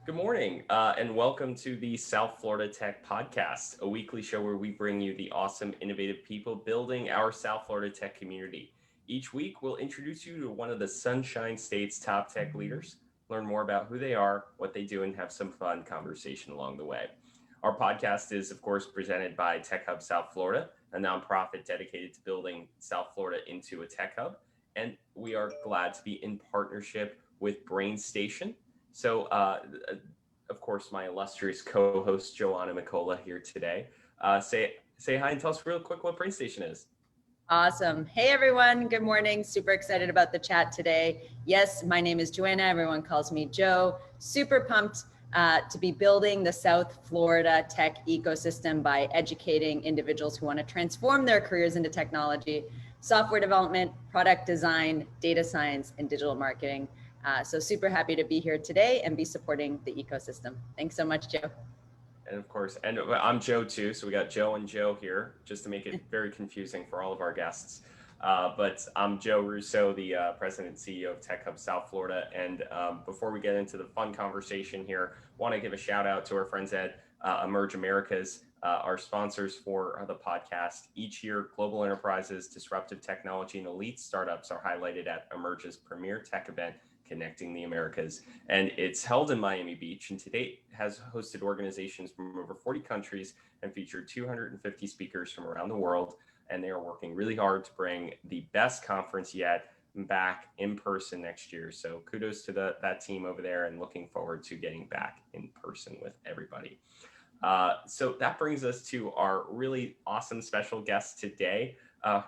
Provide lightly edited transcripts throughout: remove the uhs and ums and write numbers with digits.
Good morning, and welcome to the South Florida Tech Podcast, a weekly show where we bring you the awesome, innovative people building our South Florida tech community. Each week, we'll introduce you to one of the Sunshine State's top tech leaders, learn more about who they are, what they do, and have some fun conversation along the way. Our podcast is, of course, presented by Tech Hub South Florida, a nonprofit dedicated to building South Florida into a tech hub. And we are glad to be in partnership with Brainstation. So, of course, my illustrious co-host Joanna Mikkola here today. Say hi and tell us real quick what Brainstation is. Awesome. Hey, everyone. Good morning. Super excited about the chat today. Yes, my name is Joanna. Everyone calls me Joe. Super pumped to be building the South Florida tech ecosystem by educating individuals who want to transform their careers into technology, software development, product design, data science, and digital marketing. So super happy to be here today and be supporting the ecosystem. Thanks so much, Joe. And of course, and I'm Joe too. So we got Joe and Joe here, just to make it very confusing for all of our guests. But I'm Joe Russo, the president and CEO of Tech Hub South Florida. And before we get into the fun conversation here, want to give a shout out to our friends at Emerge Americas, our sponsors for the podcast. Each year, global enterprises, disruptive technology, and elite startups are highlighted at Emerge's premier tech event, Connecting the Americas. And it's held in Miami Beach, and to date has hosted organizations from over 40 countries and featured 250 speakers from around the world. And they are working really hard to bring the best conference yet back in person next year. So kudos to that team over there, and looking forward to getting back in person with everybody. So that brings us to our really awesome special guest today.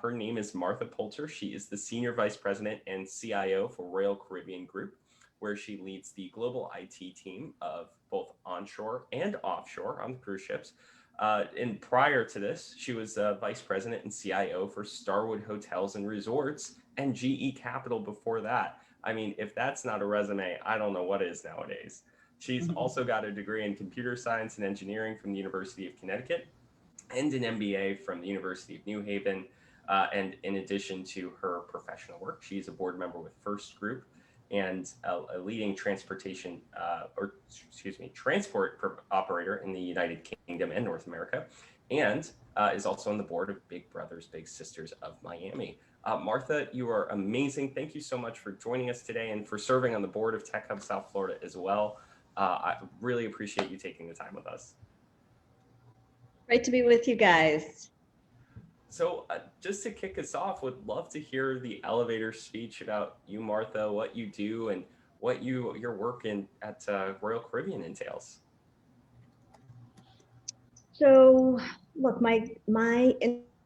Her name is Martha Poulter. She is the Senior Vice President and CIO for Royal Caribbean Group, where she leads the global IT team of both onshore and offshore on cruise ships. And prior to this, she was Vice President and CIO for Starwood Hotels and Resorts and GE Capital before that. I mean, if that's not a resume, I don't know what is nowadays. She's also got a degree in computer science and engineering from the University of Connecticut and an MBA from the University of New Haven. And in addition to her professional work, she's a board member with First Group and a leading transport operator in the United Kingdom and North America, and is also on the board of Big Brothers Big Sisters of Miami. Martha, you are amazing. Thank you so much for joining us today and for serving on the board of Tech Hub South Florida as well. I really appreciate you taking the time with us. Great to be with you guys. So just to kick us off, would love to hear the elevator speech about you, Martha, what you do and what your work at Royal Caribbean entails. So look, my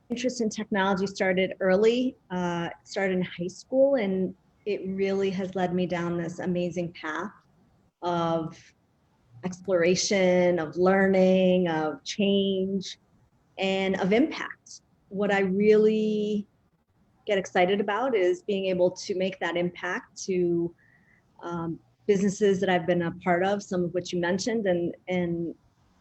interest in technology started early, started in high school, and it really has led me down this amazing path of exploration, of learning, of change, and of impact. What I really get excited about is being able to make that impact to businesses that I've been a part of, some of which you mentioned, and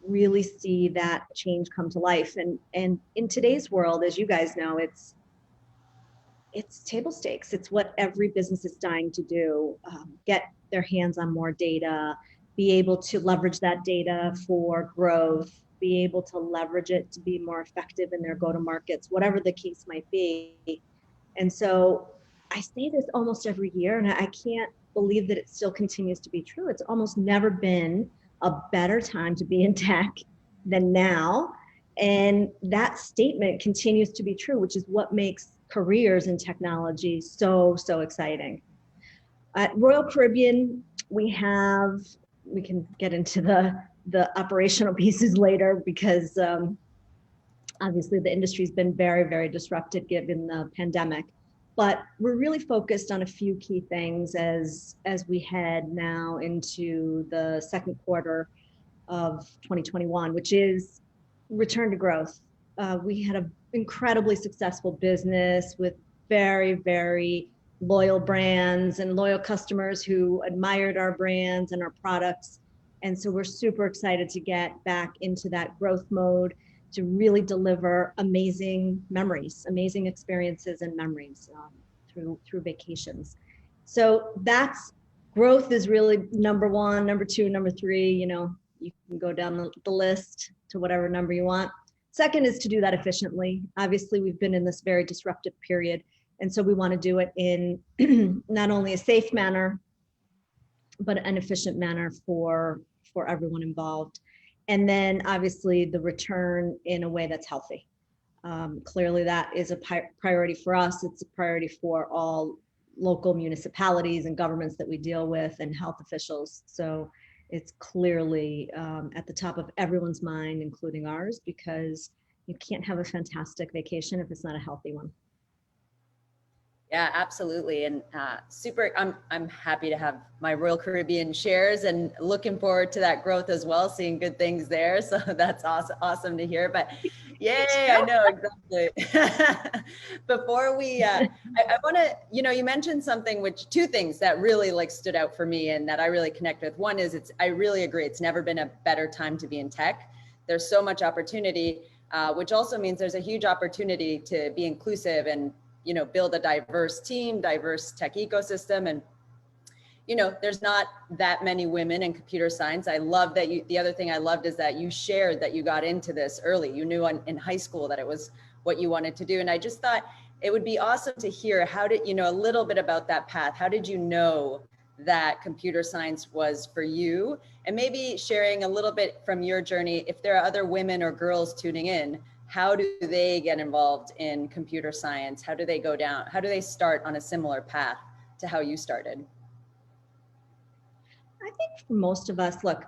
really see that change come to life. And in today's world, as you guys know, it's table stakes. It's what every business is dying to do, get their hands on more data, be able to leverage that data for growth, be able to leverage it to be more effective in their go-to-markets, whatever the case might be. And so I say this almost every year, and I can't believe that it still continues to be true. It's almost never been a better time to be in tech than now. And that statement continues to be true, which is what makes careers in technology so exciting. At Royal Caribbean, we can get into the operational pieces later, because obviously the industry's been very disrupted given the pandemic. But we're really focused on a few key things as we head now into the second quarter of 2021, which is return to growth. We had an incredibly successful business with very loyal brands and loyal customers who admired our brands and our products. And so we're super excited to get back into that growth mode, to really deliver amazing memories, amazing experiences and memories through vacations. So that's growth is really number one, number two, number three, you know, you can go down the list to whatever number you want. Second is to do that efficiently. Obviously, we've been in this very disruptive period. And so we want to do it in not only a safe manner, but an efficient manner for everyone involved. And then obviously the return in a way that's healthy. Clearly that is a priority for us. It's a priority for all local municipalities and governments that we deal with and health officials. So it's clearly at the top of everyone's mind, including ours, because you can't have a fantastic vacation if it's not a healthy one. Yeah, absolutely. And I'm happy to have my Royal Caribbean shares and looking forward to that growth as well, seeing good things there. So that's awesome to hear. But yay, I know, exactly. Before we, I want to, you mentioned something, two things that really like stood out for me and that I really connect with. One is I really agree. It's never been a better time to be in tech. There's so much opportunity, which also means there's a huge opportunity to be inclusive and build a diverse team, diverse tech ecosystem. And, there's not that many women in computer science. I love that the other thing I loved is that you shared that you got into this early. You knew in high school that it was what you wanted to do. And I just thought it would be awesome to hear a little bit about that path. How did you know that computer science was for you? And maybe sharing a little bit from your journey, if there are other women or girls tuning in, how do they get involved in computer science? How do they go down? How do they start on a similar path to how you started? I think for most of us, look,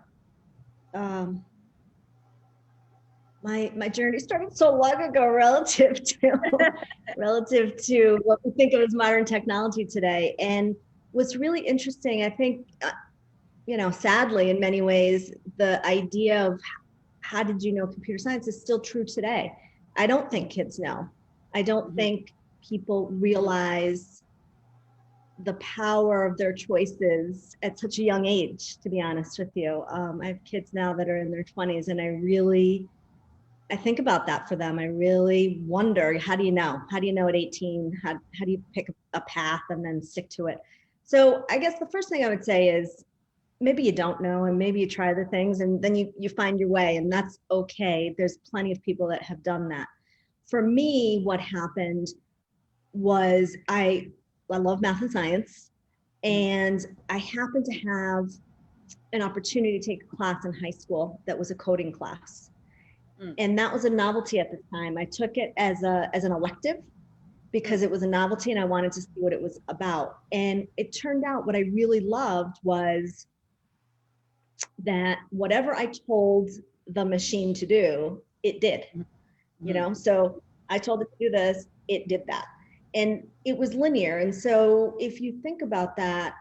my journey started so long ago relative to what we think of as modern technology today. And what's really interesting, I think, sadly, in many ways, the idea of how did you know computer science is still true today. I don't think kids know. I don't think people realize the power of their choices at such a young age, to be honest with you. I have kids now that are in their 20s, and I think about that for them. I really wonder, how do you know? How do you know at 18? How do you pick a path and then stick to it? So I guess the first thing I would say is, maybe you don't know, and maybe you try the things and then you find your way, and that's okay. There's plenty of people that have done that. For me, what happened was I love math and science, and I happened to have an opportunity to take a class in high school that was a coding class. And that was a novelty at the time. I took it as an elective because it was a novelty and I wanted to see what it was about. And it turned out what I really loved was that whatever I told the machine to do, it did, so I told it to do this, it did that. And it was linear. And so if you think about that,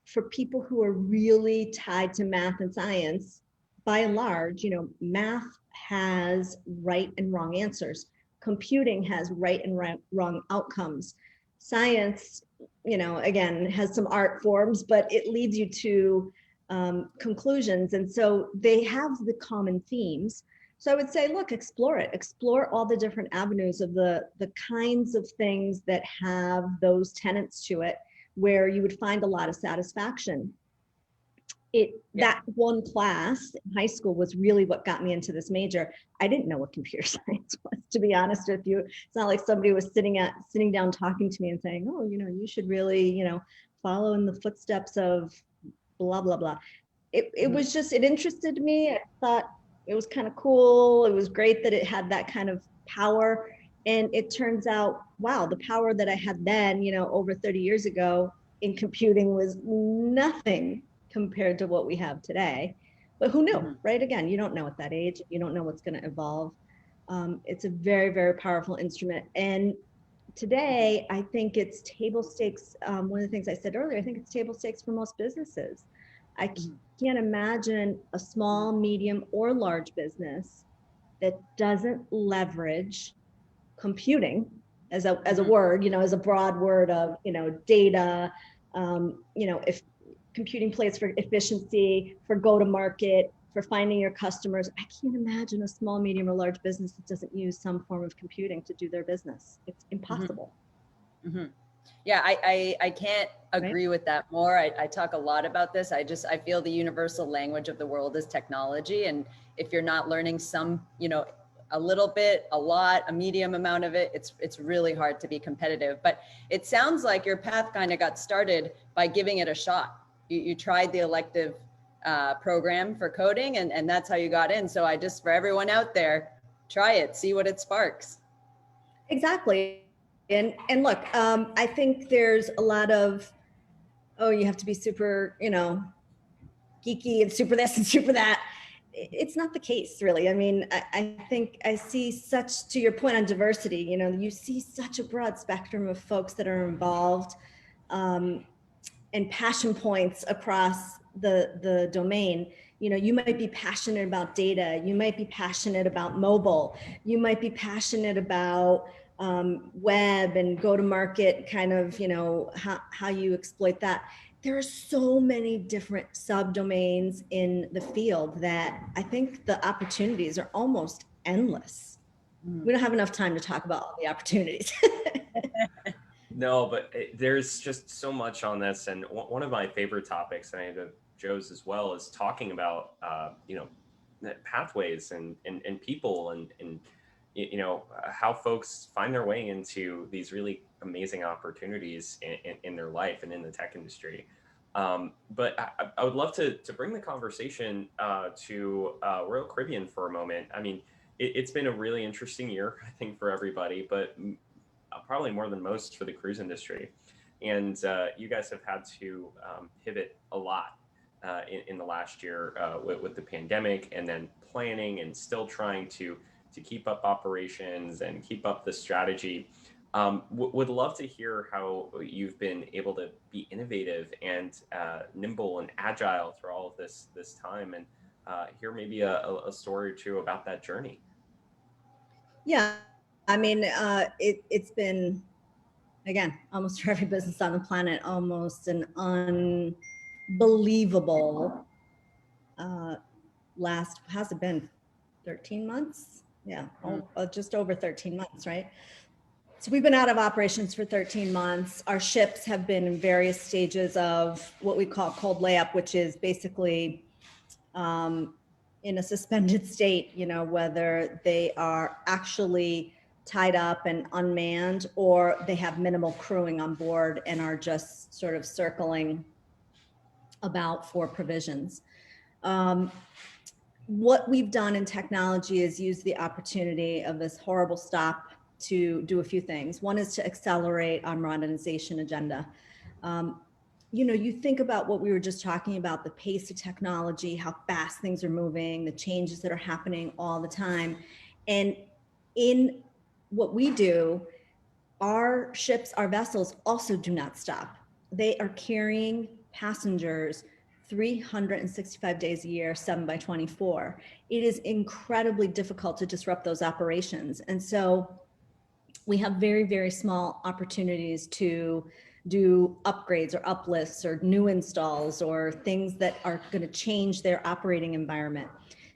for people who are really tied to math and science, by and large, math has right and wrong answers. Computing has right and wrong outcomes. Science, again, has some art forms, but it leads you to conclusions. And so they have the common themes. So I would say, look, explore it. Explore all the different avenues of the kinds of things that have those tenets to it, where you would find a lot of satisfaction. That one class in high school was really what got me into this major. I didn't know what computer science was, to be honest with you. It's not like somebody was sitting down talking to me and saying, oh, you should really, follow in the footsteps of blah, blah, blah. It was just, it interested me. I thought it was kind of cool. It was great that it had that kind of power. And it turns out, wow, the power that I had then, over 30 years ago in computing was nothing compared to what we have today. But who knew, right? Again, you don't know at that age. You don't know what's going to evolve. It's a very, very powerful instrument. And today, I think it's table stakes. One of the things I said earlier, I think it's table stakes for most businesses. I can't imagine a small, medium, or large business that doesn't leverage computing as a word, as a broad word of, data, if computing plays for efficiency, for go-to-market, for finding your customers. I can't imagine a small, medium, or large business that doesn't use some form of computing to do their business. It's impossible. Yeah, I can't agree with that more. I talk a lot about this. I feel the universal language of the world is technology. And if you're not learning some, a little bit, a lot, a medium amount of it, it's really hard to be competitive. But it sounds like your path kind of got started by giving it a shot. You tried the elective program for coding, and that's how you got in. So for everyone out there, try it, see what it sparks. Exactly. And look, I think there's a lot of, oh, you have to be super, geeky and super this and super that. It's not the case, really. I mean, I think I see such, to your point on diversity, you see such a broad spectrum of folks that are involved, and passion points across the domain. You might be passionate about data, you might be passionate about mobile, you might be passionate about web and go to market, kind of, how you exploit that. There are so many different subdomains in the field that I think the opportunities are almost endless. We don't have enough time to talk about all the opportunities. No, but there's just so much on this, and one of my favorite topics, and I know Joe's as well, is talking about pathways and people and how folks find their way into these really amazing opportunities in their life and in the tech industry. But I would love to bring the conversation to Royal Caribbean for a moment. I mean, it's been a really interesting year, I think, for everybody, but probably more than most for the cruise industry. And you guys have had to pivot a lot in the last year with the pandemic, and then planning and still trying to keep up operations and keep up the strategy. Would love to hear how you've been able to be innovative and nimble and agile through all of this time, and hear maybe a story or two about that journey. Yeah, I mean, it's been, again, almost for every business on the planet, almost an unbelievable has it been 13 months? Yeah, just over 13 months, right? So we've been out of operations for 13 months. Our ships have been in various stages of what we call cold layup, which is basically in a suspended state, whether they are actually tied up and unmanned, or they have minimal crewing on board and are just sort of circling about for provisions. What we've done in technology is use the opportunity of this horrible stop to do a few things. One is to accelerate our modernization agenda. You think about what we were just talking about, the pace of technology, how fast things are moving, the changes that are happening all the time. And in what we do, our ships, our vessels also do not stop. They are carrying passengers 365 days a year, 7/24. It is incredibly difficult to disrupt those operations. And so we have very, very small opportunities to do upgrades or uplifts or new installs or things that are going to change their operating environment.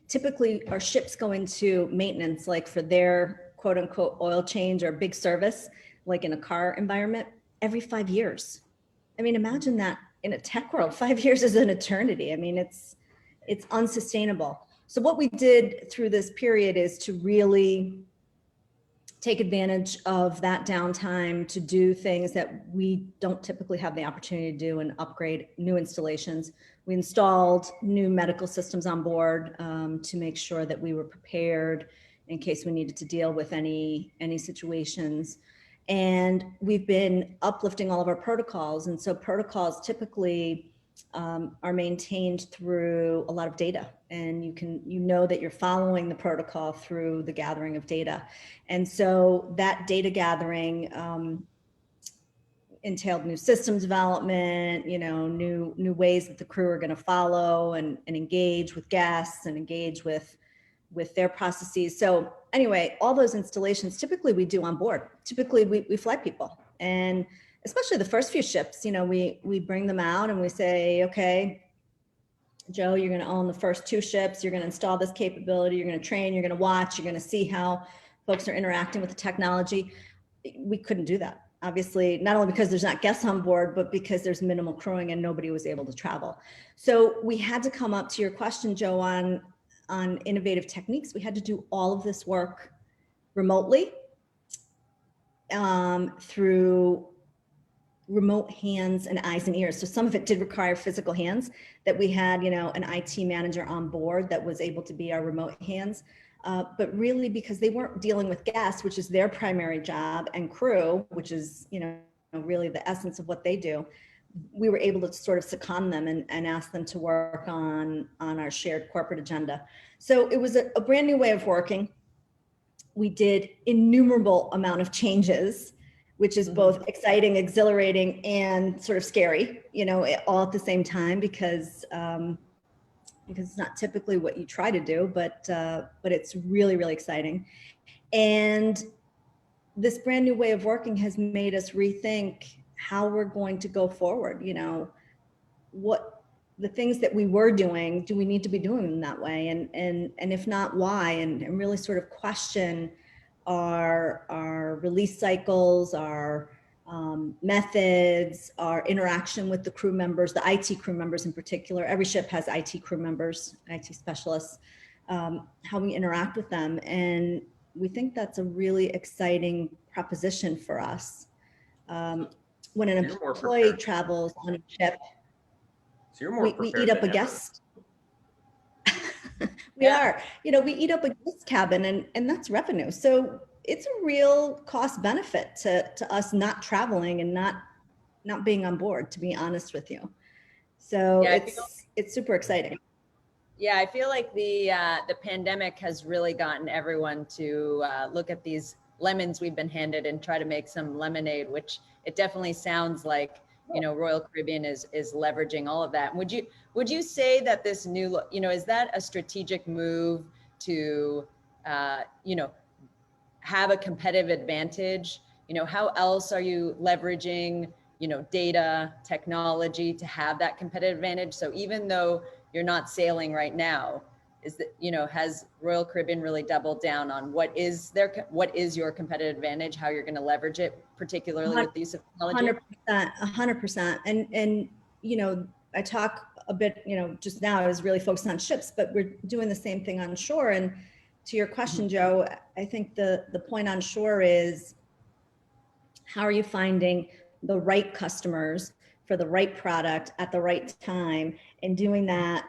Typically, our ships go into maintenance, like for their quote unquote oil change or big service, like in a car environment, every 5 years. I mean, imagine that in a tech world. 5 years is an eternity. I mean, it's unsustainable. So what we did through this period is to really take advantage of that downtime to do things that we don't typically have the opportunity to do and upgrade new installations. We installed new medical systems on board to make sure that we were prepared in case we needed to deal with any situations. And we've been uplifting all of our protocols. And so protocols typically are maintained through a lot of data, and you know that you're following the protocol through the gathering of data. And so that data gathering entailed new systems development, new ways that the crew are going to follow and engage with guests and engage with their processes. So anyway, all those installations typically we do on board. Typically we fly people, and especially the first few ships, we bring them out and we say, okay, Joe, you're going to own the first 2 ships. You're going to install this capability. You're going to train, you're going to watch, you're going to see how folks are interacting with the technology. We couldn't do that. obviously, not only because there's not guests on board, but because there's minimal crewing and nobody was able to travel. So we had to come up to your question, Joe, on innovative techniques. We had to do all of this work remotely through remote hands and eyes and ears. So some of it did require physical hands that we had, an IT manager on board that was able to be our remote hands. But really because they weren't dealing with guests, which is their primary job, and crew, which is, really the essence of what they do, we were able to sort of second them and ask them to work on our shared corporate agenda. So it was a brand new way of working. We did innumerable amount of changes, which is both exciting, exhilarating, and sort of scary, all at the same time, because it's not typically what you try to do, but it's really, really exciting. And this brand new way of working has made us rethink how we're going to go forward. What the things that we were doing, do we need to be doing them that way? And if not, why? And really sort of question our release cycles, our methods, our interaction with the crew members, the IT crew members in particular. Every ship has IT crew members, IT specialists, how we interact with them. And we think that's a really exciting proposition for us. When an employee travels on a ship, so you're more we eat up a guest. We are, we eat up a guest cabin, and that's revenue. So it's a real cost benefit to us not traveling and not being on board, to be honest with you. So it's super exciting. Yeah, I feel like the pandemic has really gotten everyone to look at these lemons we've been handed and try to make some lemonade, which it definitely sounds like, Royal Caribbean is leveraging all of that. Would you say that this new, is that a strategic move to, have a competitive advantage? How else are you leveraging, data, technology to have that competitive advantage? So even though you're not sailing right now, is that, has Royal Caribbean really doubled down on what is your competitive advantage, how you're going to leverage it, particularly with the use of technology? 100%. And, I talk a bit, just now I was really focused on ships, but we're doing the same thing on shore. And to your question, Joe, I think the point on shore is, how are you finding the right customers for the right product at the right time, and doing that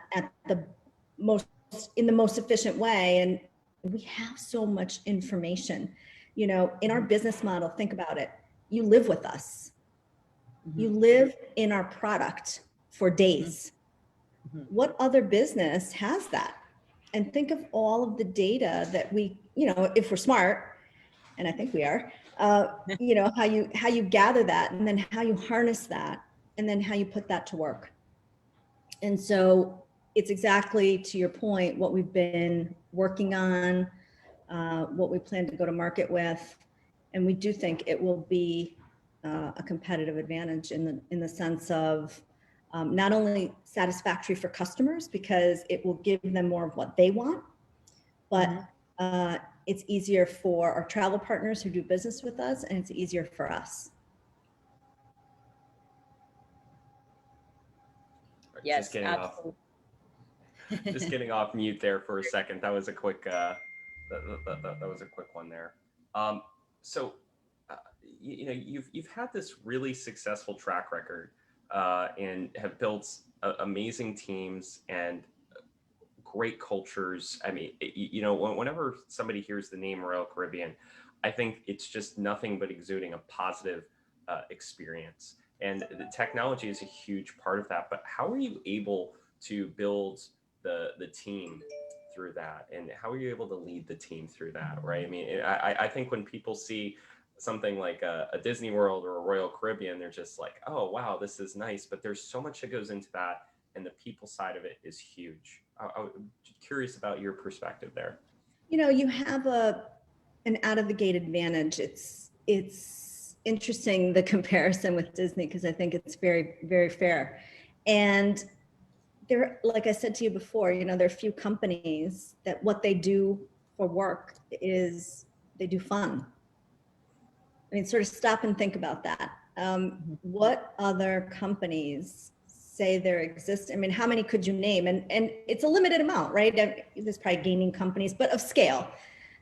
in the most efficient way? And we have so much information, in our business model. Think about it. You live with us. You live in our product for days. What other business has that? And think of all of the data that we, if we're smart, and I think we are, how you gather that, and then how you harness that, and then how you put that to work. And so it's exactly, to your point, what we've been working on, what we plan to go to market with. And we do think it will be a competitive advantage in the sense of not only satisfactory for customers, because it will give them more of what they want, but it's easier for our travel partners who do business with us, and it's easier for us. Yes, absolutely. Just getting off mute there for a second. That was a quick that was a quick one there. So you've had this really successful track record and have built amazing teams and great cultures. I mean, whenever somebody hears the name Royal Caribbean, I think it's just nothing but exuding a positive experience. And the technology is a huge part of that. But how are you able to build the team through that? And how are you able to lead the team through that, right? I mean, I think when people see something like a Disney World or a Royal Caribbean, they're just like, oh, wow, this is nice. But there's so much that goes into that. And the people side of it is huge. I'm curious about your perspective there. You have an out of the gate advantage. It's interesting, the comparison with Disney, because I think it's very, very fair. And there, like I said to you before, there are few companies that what they do for work is they do fun. I mean, sort of stop and think about that. What other companies say there exist? I mean, how many could you name? And it's a limited amount, right? There's probably gaming companies, but of scale,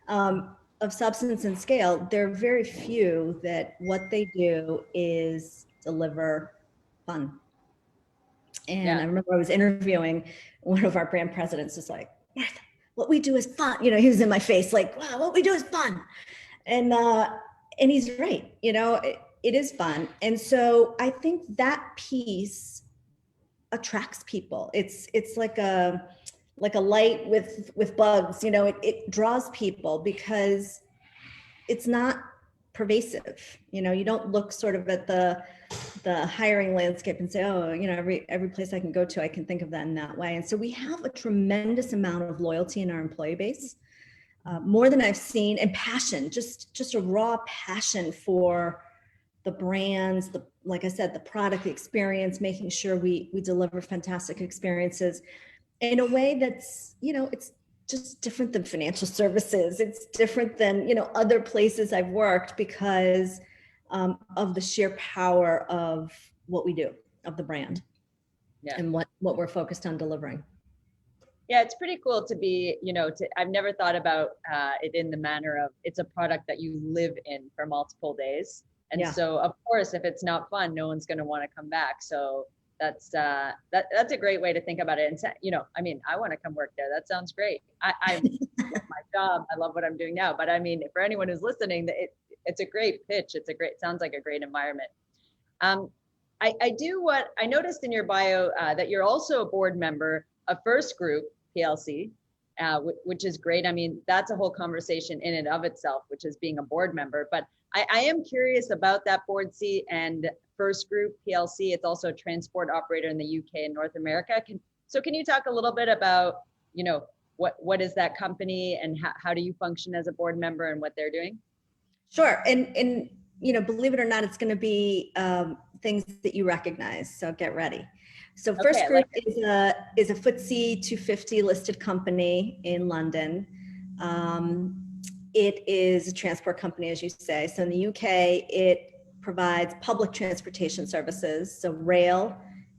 of substance and scale, there are very few that what they do is deliver fun. And I remember I was interviewing one of our brand presidents, just like, Martha, what we do is fun. You know, he was in my face like, wow, what we do is fun. And he's right, you know, it is fun. And so I think that piece attracts people. It's like a light with bugs, you know, it draws people because it's not pervasive. You know, you don't look sort of at the hiring landscape and say, oh, you know, every place I can go to, I can think of that in that way. And so we have a tremendous amount of loyalty in our employee base. More than I've seen, and passion, just a raw passion for the brands, like I said, the product, the experience, making sure we deliver fantastic experiences in a way that's, you know, it's just different than financial services. It's different than, you know, other places I've worked because of the sheer power of what we do, of the brand, and what we're focused on delivering. Yeah, it's pretty cool to be, you know, I've never thought about it in the manner of it's a product that you live in for multiple days. And so of course, if it's not fun, no one's going to want to come back. So that's a great way to think about it. And, you know, I mean, I want to come work there. That sounds great. I love my job. I love what I'm doing now. But I mean, for anyone who's listening, it's a great pitch. Sounds like a great environment. I noticed in your bio that you're also a board member of First Group PLC, which is great. I mean, that's a whole conversation in and of itself, which is being a board member. But I am curious about that board seat and First Group PLC. It's also a transport operator in the UK and North America. Can you talk a little bit about, you know, what is that company and how do you function as a board member and what they're doing? Sure. And you know, believe it or not, it's going to be things that you recognize. So get ready. So First Group is a FTSE 250 listed company in London. It is a transport company, as you say. So in the UK, it provides public transportation services, so rail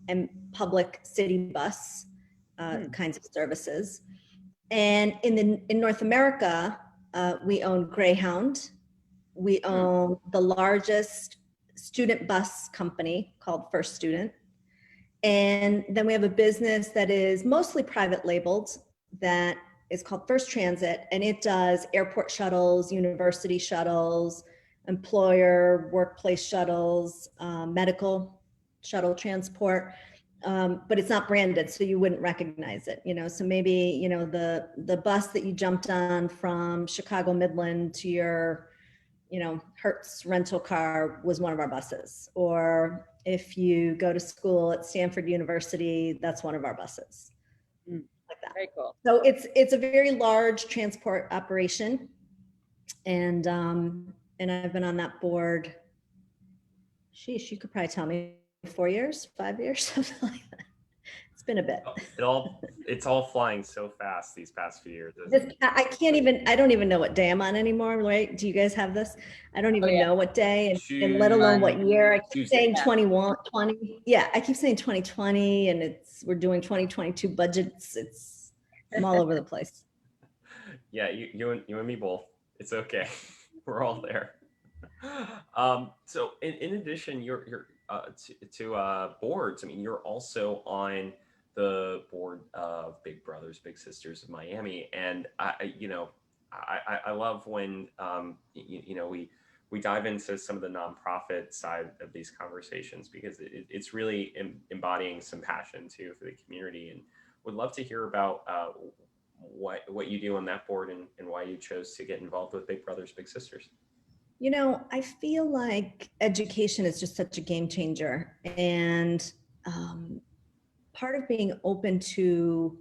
and public city bus kinds of services. And in North America, we own Greyhound. We own the largest student bus company called First Student. And then we have a business that is mostly private labeled that is called First Transit, and it does airport shuttles, university shuttles, employer workplace shuttles, medical shuttle transport, but it's not branded, so you wouldn't recognize it. You know, so maybe, you know, the bus that you jumped on from Chicago Midland to your, you know, Hertz rental car was one of our buses. Or if you go to school at Stanford University, that's one of our buses. Like that. Very cool. So it's a very large transport operation. And I've been on that board, sheesh, you could probably tell me 4 years, 5 years, something like that. It's been a bit. It's all flying so fast these past few years. I don't even know what day I'm on anymore, right? Do you guys have this? I don't even know what day and let alone what year. I keep saying 20. Yeah, I keep saying 2020 and we're doing 2022 budgets. I'm all over the place. Yeah, you and me both. It's okay. We're all there. So in addition, you're to boards. I mean, you're also on the board of Big Brothers Big Sisters of Miami, and I love when we dive into some of the nonprofit side of these conversations, because it's really embodying some passion too for the community, and would love to hear about what you do on that board and why you chose to get involved with Big Brothers Big Sisters. You know, I feel like education is just such a game changer, and part of being open to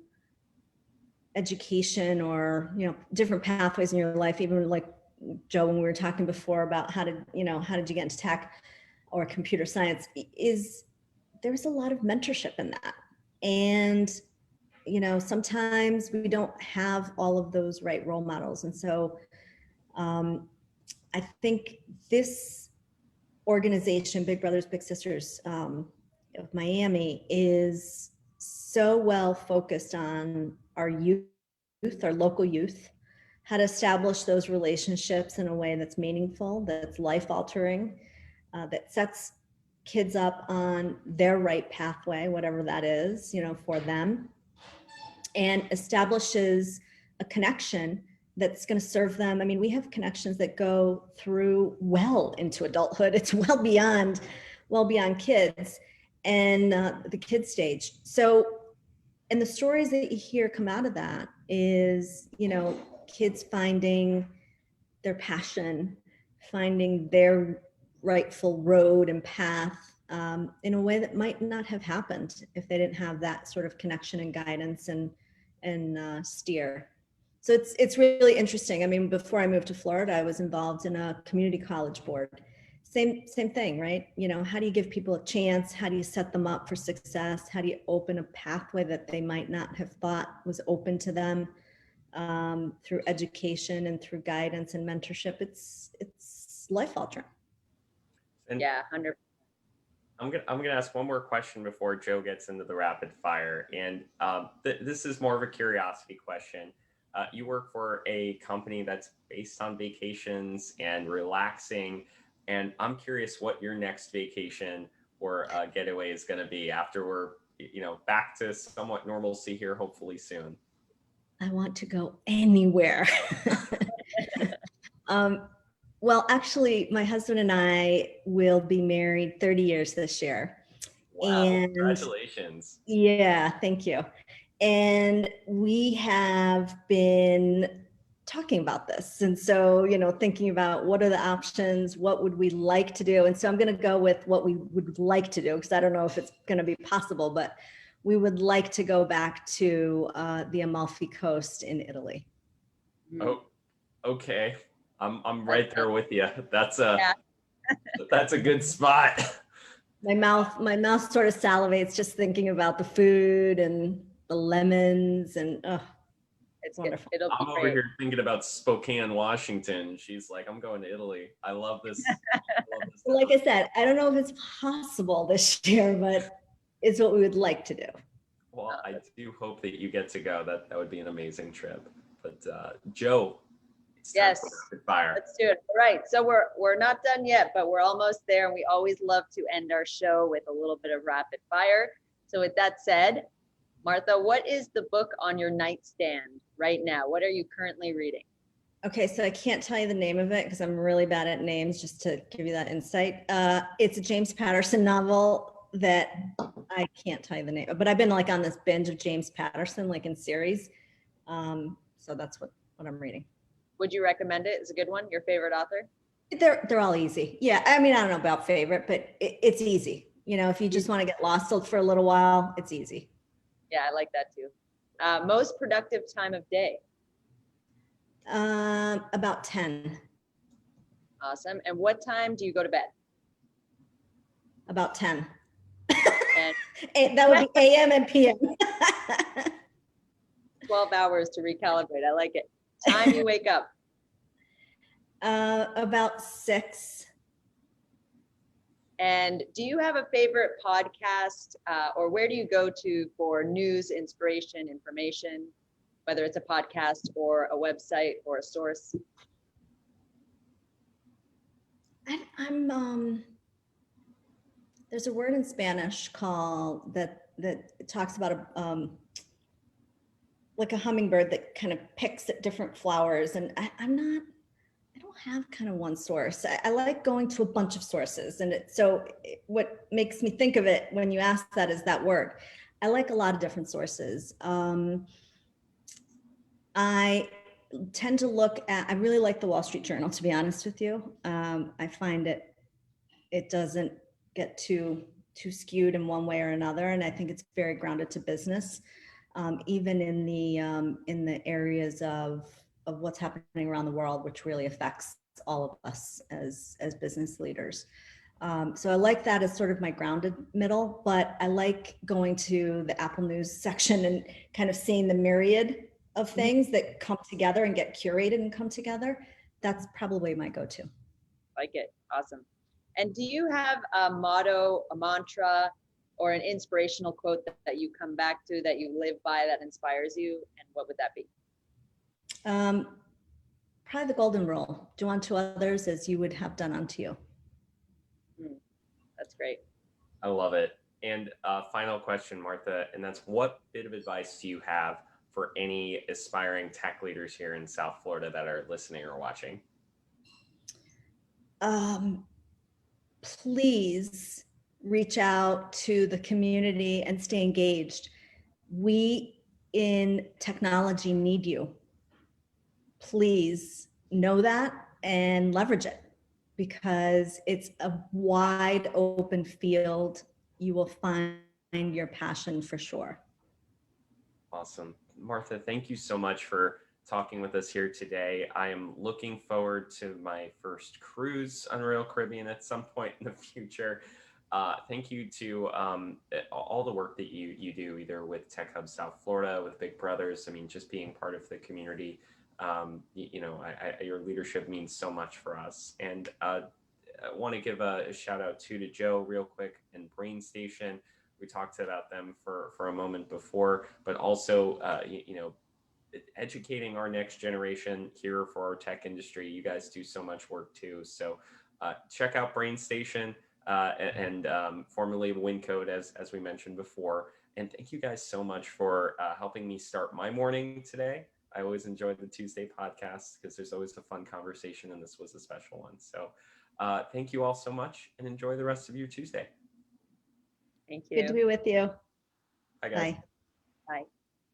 education or, you know, different pathways in your life, even like Joe, when we were talking before about how did you get into tech or computer science, is there's a lot of mentorship in that. And, you know, sometimes we don't have all of those right role models. And so I think this organization, Big Brothers Big Sisters of Miami, is so well focused on our youth, our local youth, how to establish those relationships in a way that's meaningful, that's life altering, that sets kids up on their right pathway, whatever that is, for them, and establishes a connection that's going to serve them. I mean, we have connections that go through well into adulthood. It's well beyond kids and the kid stage. So, and the stories that you hear come out of that is, kids finding their passion, finding their rightful road and path in a way that might not have happened if they didn't have that sort of connection and guidance and steer. So it's really interesting. I mean, before I moved to Florida, I was involved in a community college board. Same thing, right? How do you give people a chance? How do you set them up for success? How do you open a pathway that they might not have thought was open to them through education and through guidance and mentorship? It's life altering. And Yeah, 100%. I'm gonna ask one more question before Joe gets into the rapid fire, and this is more of a curiosity question. You work for a company that's based on vacations and relaxing, and I'm curious what your next vacation or getaway is going to be after we're back to somewhat normalcy here, hopefully soon. I want to go anywhere. Well, actually, my husband and I will be married 30 years this year. Wow, And congratulations. Yeah, thank you. And we have been talking about this. And so, thinking about what are the options, what would we like to do? And so I'm going to go with what we would like to do, because I don't know if it's going to be possible, but we would like to go back to the Amalfi Coast in Italy. Oh, okay. I'm right there with you. That's a good spot. My mouth sort of salivates just thinking about the food and the lemons, and it's wonderful. I'm over here thinking about Spokane, Washington. She's like, I'm going to Italy. I love this. Like I said, I don't know if it's possible this year, but it's what we would like to do. Well, I do hope that you get to go. That would be an amazing trip. But Joe, it's time for rapid fire. Let's do it. All right. So we're not done yet, but we're almost there. And we always love to end our show with a little bit of rapid fire. So with that said, Martha, what is the book on your nightstand right now? What are you currently reading? Okay, so I can't tell you the name of it because I'm really bad at names, just to give you that insight. It's a James Patterson novel that I can't tell you the name of, but I've been on this binge of James Patterson, in series. So that's what I'm reading. Would you recommend it? It's a good one. Your favorite author? They're all easy. Yeah, I mean, I don't know about favorite, but it's easy. If you just want to get lost for a little while, it's easy. Yeah, I like that too. Most productive time of day? About 10. Awesome. And what time do you go to bed? About 10. And that would be AM and PM. 12 hours to recalibrate. I like it. Time you wake up? About 6. And do you have a favorite podcast or where do you go to for news, inspiration, information, whether it's a podcast or a website or a source? There's a word in Spanish called that talks about a hummingbird that kind of picks at different flowers. And I don't have kind of one source. I like going to a bunch of sources. And what makes me think of it when you ask that is that word. I like a lot of different sources. I tend to I really like the Wall Street Journal, to be honest with you. I find it doesn't get too skewed in one way or another. And I think it's very grounded to business, even in the areas of what's happening around the world, which really affects all of us as business leaders. So I like that as sort of my grounded middle, but I like going to the Apple News section and kind of seeing the myriad of things that come together and get curated and come together. That's probably my go-to. Like it. Awesome. And do you have a motto, a mantra, or an inspirational quote that you come back to, that you live by, that inspires you? And what would that be? Probably the golden rule: do unto others as you would have done unto you. That's great. I love it. And final question, Martha, and that's, what bit of advice do you have for any aspiring tech leaders here in South Florida that are listening or watching? Please reach out to the community and stay engaged. We in technology need you. Please know that and leverage it, because it's a wide open field. You will find your passion for sure. Awesome. Martha, thank you so much for talking with us here today. I am looking forward to my first cruise on Royal Caribbean at some point in the future. Thank you to all the work that you do, either with Tech Hub South Florida, with Big Brothers. I mean, just being part of the community. Your leadership means so much for us. And I want to give a shout out to Joe real quick, and Brainstation. We talked about them for a moment before, but also, educating our next generation here for our tech industry. You guys do so much work too. So check out Brainstation and formerly Wyncode, as we mentioned before. And thank you guys so much for helping me start my morning today. I always enjoy the Tuesday podcast because there's always a fun conversation, and this was a special one. So thank you all so much, and enjoy the rest of your Tuesday. Thank you. Good to be with you. Bye, guys. Bye. Bye.